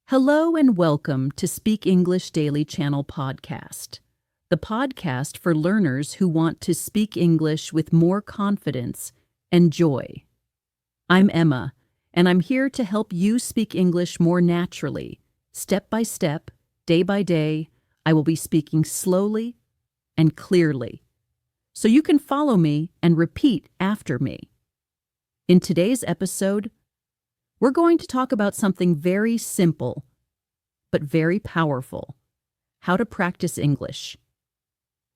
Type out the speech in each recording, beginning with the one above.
Hello and welcome to Speak English Daily Channel podcast, the podcast for learners who want to speak English with more confidence and joy. I'm Emma, and I'm here to help you speak English more naturally. Step by step, day by day, I will be speaking slowly and clearly, so you can follow me and repeat after me. In today's episode, we're going to talk about something very simple, but very powerful: how to practice English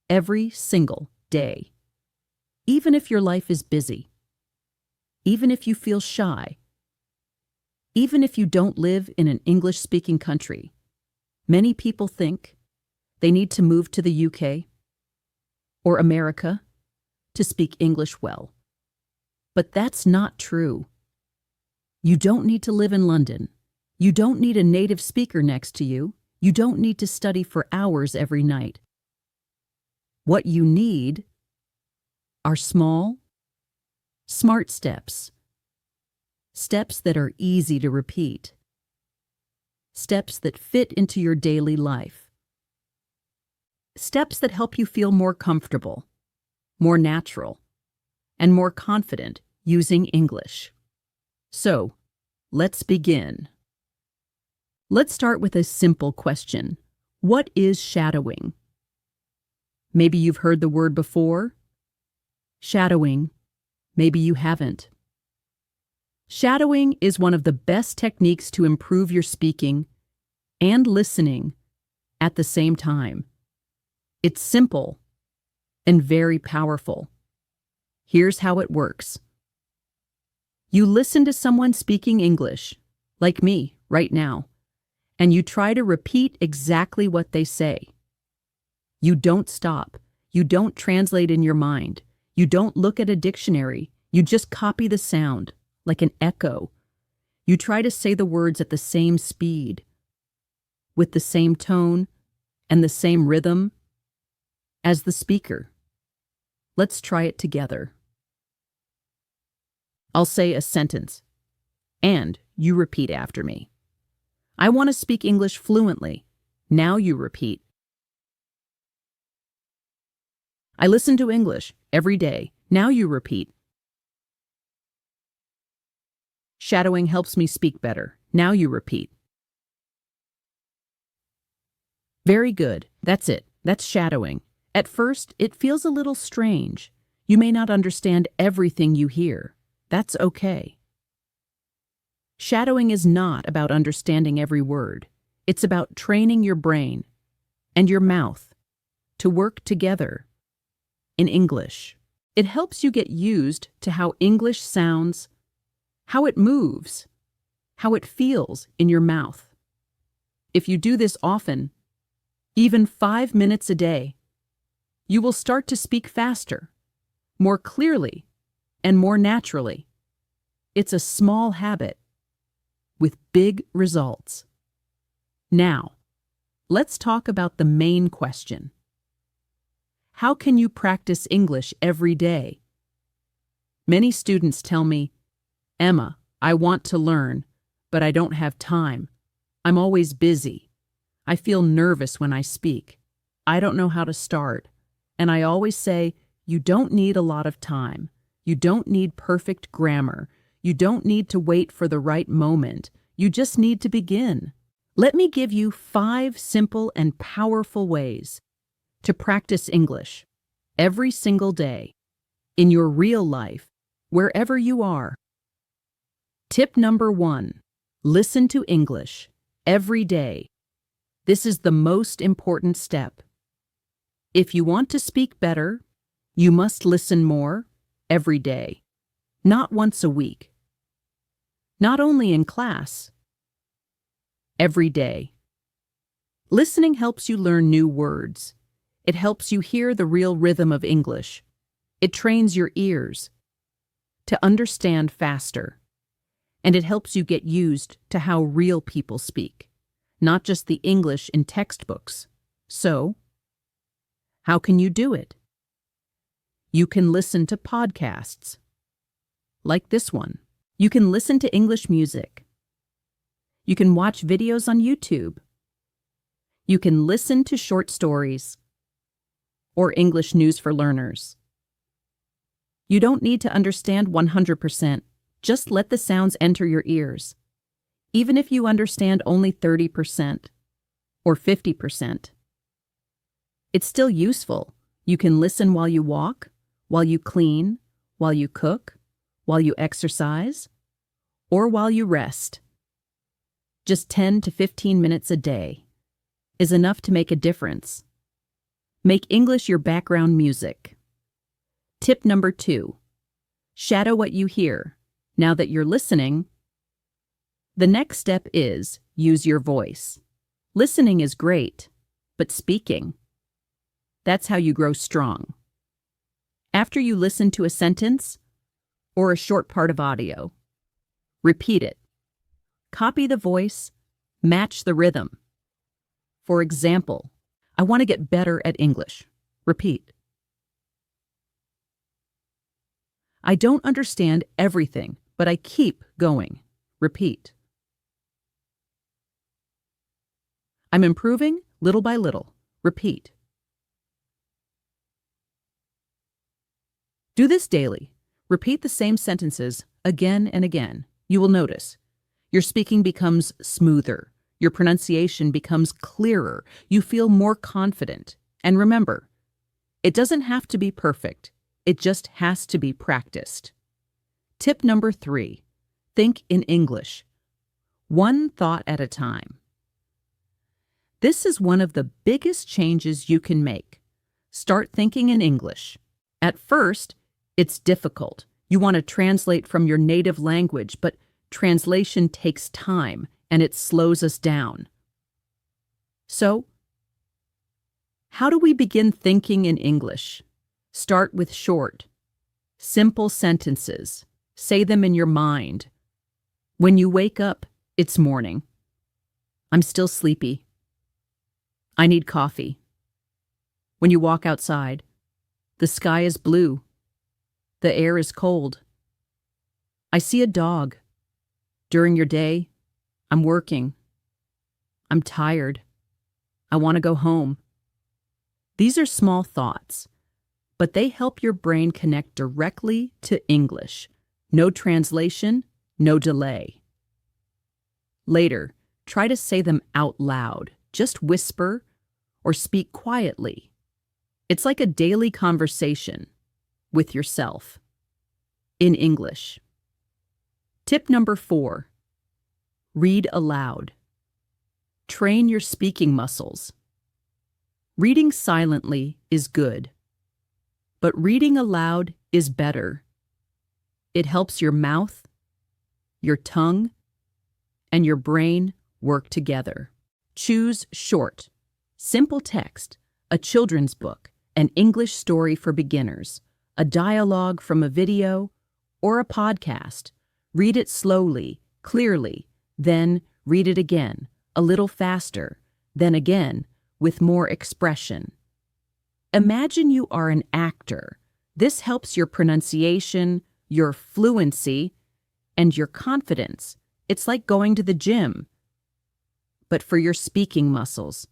every single day. Even if your life is busy, even if you feel shy, even if you don't live in an English-speaking country. Many people think they need to move to the UK or America to speak English well. But that's not true. You don't need to live in London. You don't need a native speaker next to you. You don't need to study for hours every night. What you need are small, smart steps. Steps that are easy to repeat. Steps that fit into your daily life. Steps that help you feel more comfortable, more natural, and more confident using English. So, let's begin. Let's start with a simple question. What is shadowing? Maybe you've heard the word before. Shadowing. Maybe you haven't. Shadowing is one of the best techniques to improve your speaking and listening at the same time. It's simple and very powerful. Here's how it works. You listen to someone speaking English, like me right now, and you try to repeat exactly what they say. You don't stop. You don't translate in your mind. You don't look at a dictionary. You just copy the sound, like an echo. You try to say the words at the same speed, with the same tone and the same rhythm as the speaker. Let's try it together. I'll say a sentence, and you repeat after me. I want to speak English fluently. Now you repeat. I listen to English every day. Now you repeat. Shadowing helps me speak better. Now you repeat. Very good. That's it. That's shadowing. At first, it feels a little strange. You may not understand everything you hear. That's okay. Shadowing is not about understanding every word. It's about training your brain and your mouth to work together in English. It helps you get used to how English sounds, how it moves, how it feels in your mouth. If you do this often, even 5 minutes a day, you will start to speak faster, more clearly, and more naturally. It's a small habit with big results. Now, let's talk about the main question. How can you practice English every day? Many students tell me, Emma, I want to learn, but I don't have time. I'm always busy. I feel nervous when I speak. I don't know how to start. And I always say, you don't need a lot of time. You don't need perfect grammar. You don't need to wait for the right moment. You just need to begin. Let me give you 5 simple and powerful ways to practice English every single day in your real life, wherever you are. Tip number 1, listen to English every day. This is the most important step. If you want to speak better, you must listen more every day, not once a week. Not only in class, every day. Listening helps you learn new words. It helps you hear the real rhythm of English. It trains your ears to understand faster. And it helps you get used to how real people speak, not just the English in textbooks. So, how can you do it? You can listen to podcasts, like this one. You can listen to English music. You can watch videos on YouTube. You can listen to short stories or English news for learners. You don't need to understand 100%. Just let the sounds enter your ears, even if you understand only 30% or 50%. It's still useful. You can listen while you walk, while you clean, while you cook, while you exercise, or while you rest. Just 10 to 15 minutes a day is enough to make a difference. Make English your background music. Tip number 2. Shadow what you hear. Now that you're listening, the next step is use your voice. Listening is great, but speaking, that's how you grow strong. After you listen to a sentence or a short part of audio, repeat it. Copy the voice, match the rhythm. For example, I want to get better at English. Repeat. I don't understand everything, but I keep going. Repeat. I'm improving little by little. Repeat. Do this daily. Repeat the same sentences again and again. You will notice your speaking becomes smoother. Your pronunciation becomes clearer. You feel more confident. And remember, it doesn't have to be perfect. It just has to be practiced. Tip number 3. Think in English. One thought at a time. This is one of the biggest changes you can make. Start thinking in English. At first, it's difficult. You want to translate from your native language, but translation takes time and it slows us down. So, how do we begin thinking in English? Start with short, simple sentences. Say them in your mind. When you wake up, it's morning. I'm still sleepy. I need coffee. When you walk outside, the sky is blue. The air is cold. I see a dog. During your day, I'm working. I'm tired. I want to go home. These are small thoughts, but they help your brain connect directly to English. No translation, no delay. Later, try to say them out loud. Just whisper or speak quietly. It's like a daily conversation with yourself in English. Tip number 4. Read aloud. Train your speaking muscles. Reading silently is good, but reading aloud is better. It helps your mouth, your tongue, and your brain work together. Choose short, simple text, a children's book, an English story for beginners, a dialogue from a video, or a podcast. Read it slowly, clearly, then read it again, a little faster, then again, with more expression. Imagine you are an actor. This helps your pronunciation, your fluency, and your confidence. It's like going to the gym, but for your speaking muscles.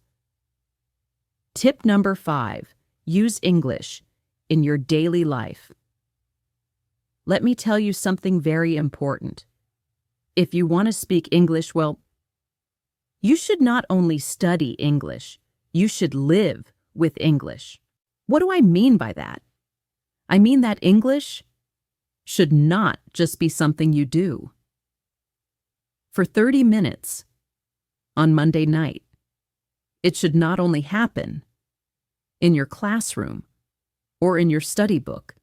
Tip number 5. Use English in your daily life. Let me tell you something very important. If you want to speak English, well, you should not only study English, you should live with English. What do I mean by that? I mean that English should not just be something you do. For 30 minutes on Monday night, it should not only happen in your classroom or in your study book.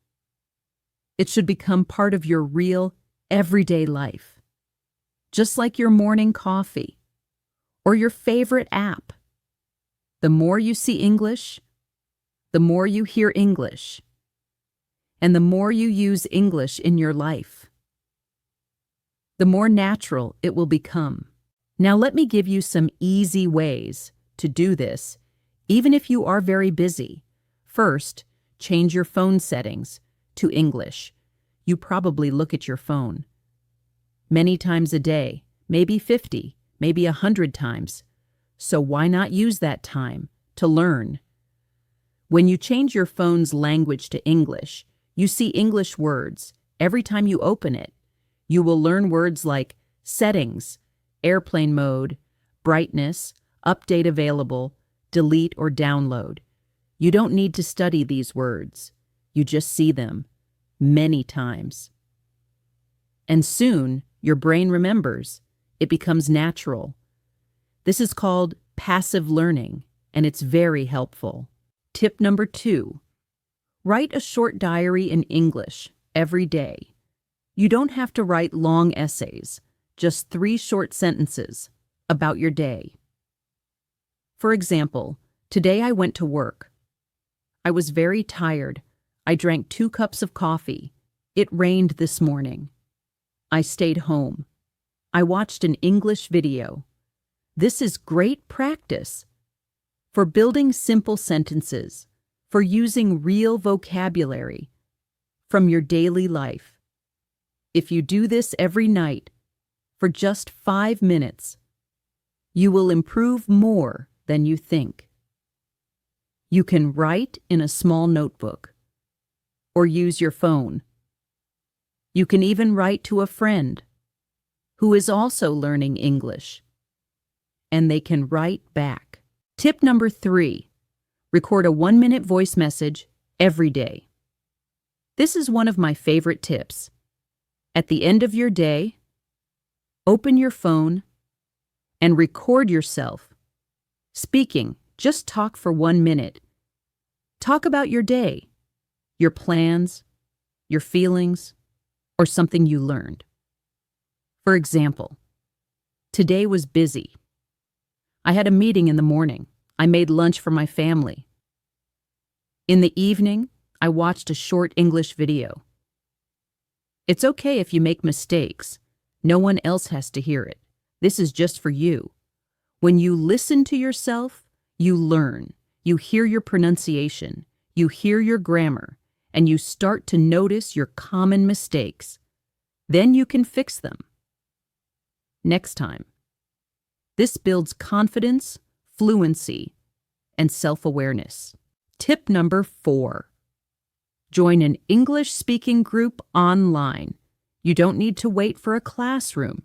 It should become part of your real, everyday life, just like your morning coffee or your favorite app. The more you see English, the more you hear English, and the more you use English in your life, the more natural it will become. Now let me give you some easy ways to do this, even if you are very busy. First, change your phone settings to English. You probably look at your phone many times a day, maybe 50, maybe 100 times. So why not use that time to learn? When you change your phone's language to English, you see English words every time you open it. You will learn words like settings, airplane mode, brightness, update available, delete or download. You don't need to study these words. You just see them many times. And soon, your brain remembers. It becomes natural. This is called passive learning, and it's very helpful. Tip number 2, write a short diary in English every day. You don't have to write long essays, just 3 short sentences about your day. For example, today I went to work. I was very tired. I drank 2 cups of coffee. It rained this morning. I stayed home. I watched an English video. This is great practice for building simple sentences, for using real vocabulary from your daily life. If you do this every night for just 5 minutes, you will improve more than you think. You can write in a small notebook or use your phone. You can even write to a friend who is also learning English, and they can write back. Tip number 3, record a 1-minute voice message every day. This is one of my favorite tips. At the end of your day, open your phone and record yourself speaking. Just talk for 1 minute. Talk about your day, your plans, your feelings, or something you learned. For example, today was busy. I had a meeting in the morning. I made lunch for my family. In the evening, I watched a short English video. It's okay if you make mistakes. No one else has to hear it. This is just for you. When you listen to yourself, you learn. You hear your pronunciation. You hear your grammar. And you start to notice your common mistakes. Then you can fix them next time. This builds confidence, fluency, and self-awareness. Tip number 4, join an English-speaking group online. You don't need to wait for a classroom.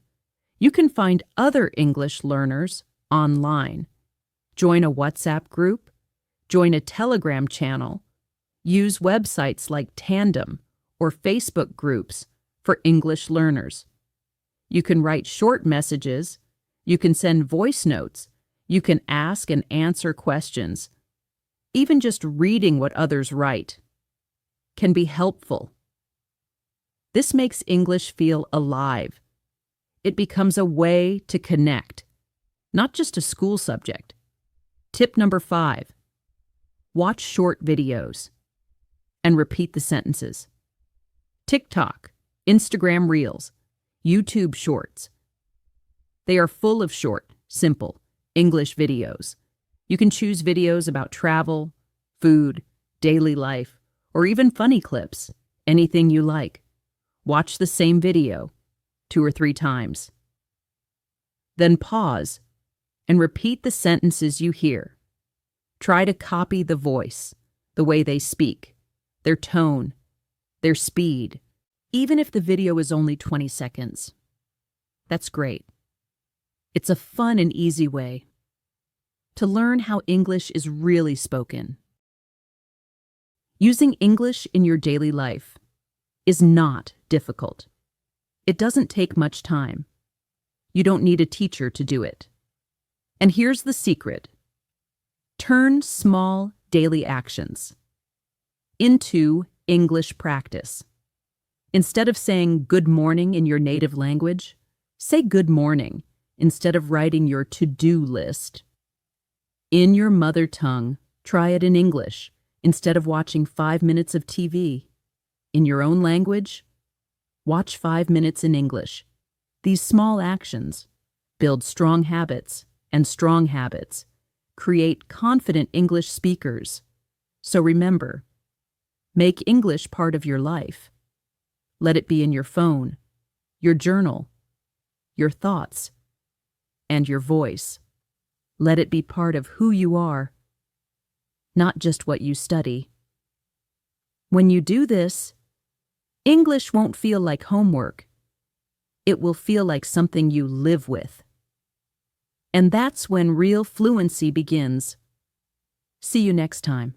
You can find other English learners online. Join a WhatsApp group, join a Telegram channel, use websites like Tandem or Facebook groups for English learners. You can write short messages, you can send voice notes, you can ask and answer questions. Even just reading what others write can be helpful. This makes English feel alive. It becomes a way to connect, not just a school subject. Tip number 5, watch short videos and repeat the sentences. TikTok, Instagram Reels, YouTube Shorts. They are full of short, simple English videos. You can choose videos about travel, food, daily life, or even funny clips, anything you like. Watch the same video 2 or 3 times. Then pause and repeat the sentences you hear. Try to copy the voice, the way they speak, their tone, their speed. Even if the video is only 20 seconds. That's great. It's a fun and easy way to learn how English is really spoken. Using English in your daily life is not difficult. It doesn't take much time. You don't need a teacher to do it. And here's the secret. Turn small daily actions into English practice. Instead of saying good morning in your native language, say good morning instead of writing your to-do list. In your mother tongue, try it in English instead of watching 5 minutes of TV. In your own language, watch 5 minutes in English. These small actions build strong habits, and strong habits create confident English speakers. So remember, make English part of your life. Let it be in your phone, your journal, your thoughts, and your voice. Let it be part of who you are, not just what you study. When you do this, English won't feel like homework. It will feel like something you live with. And that's when real fluency begins. See you next time.